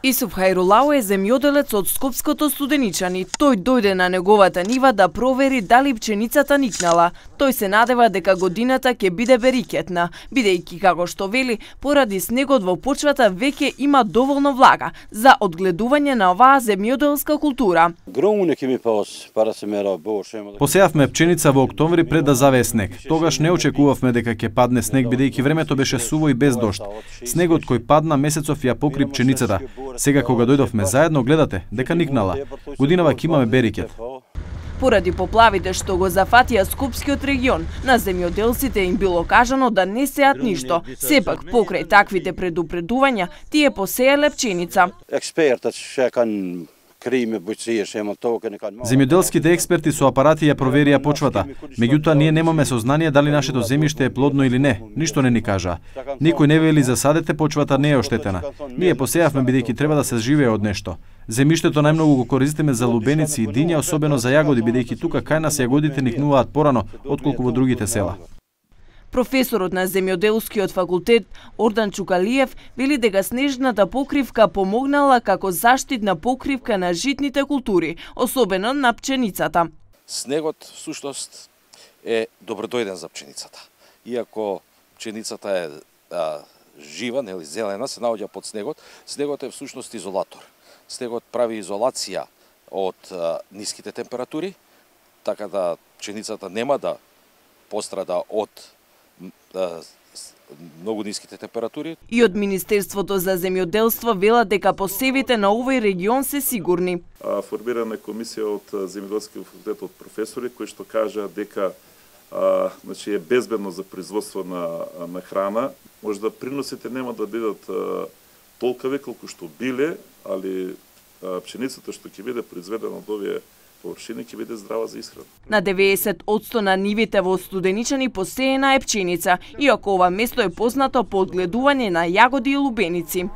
Исуф Хајрулао е земјоделец од Скопското Студеничани. Тој дојде на неговата нива да провери дали пченицата никнала. Тој се надева дека годината ќе биде берикетна, бидејќи како што вели, поради снегот во почвата веќе има доволно влага за одгледување на оваа земјоделска култура. Посеавме пченица во октомври пред да завее снег. Тогаш не очекувавме дека ќе падне снег бидејќи времето беше суво и без дожд. Снегот кој падна месецов ја покри пченицата. Сега кога дојдовме заедно, гледате дека никнала. Годинава ќе имаме берикет. Поради поплавите што го зафатија Скопскиот регион, на земјоделците им било кажано да не сеат ништо. Сепак, покрај таквите предупредувања, тие посееле пченица. Земјоделските експерти со апарати ја проверија почвата, меѓутоа ние немаме сознание дали нашето земјиште е плодно или не, ништо не ни кажа. Никој не вели за садете, почвата не е оштетена. Ние посеавме бидејќи треба да се живее од нешто. Земјиштето најмногу го користиме за лубеници и диња, особено за јагоди, бидејќи тука кај нас јагодите никнуваат порано отколку во другите села. Професорот на земјоделскиот факултет Ордан Чукалиев вели дека снежната покривка помогнала како заштитна покривка на житните култури, особено на пченицата. Снегот всушност е добродојден за пченицата. Иако пченицата е жива, нели зелена, се наоѓа под снегот, снегот е всушност изолатор. Снегот прави изолација од ниските температури, така да пченицата нема да пострада од многу ниските температури. И од Министерството за земјоделство велат дека посевите на овој регион се сигурни. Формирана е комисија од земјоделскиот факултет од професори кои што кажа дека значи е безбедно за производство на храна. Може да приносите нема да бидат толкави колку што биле, али пшеницата што ќе биде произведена од овие површини ќе биде здрава за исхрана. На 90% на нивите во Студеничани посеена е пченица, иако ова место е познато по одгледување на јагоди и лубеници.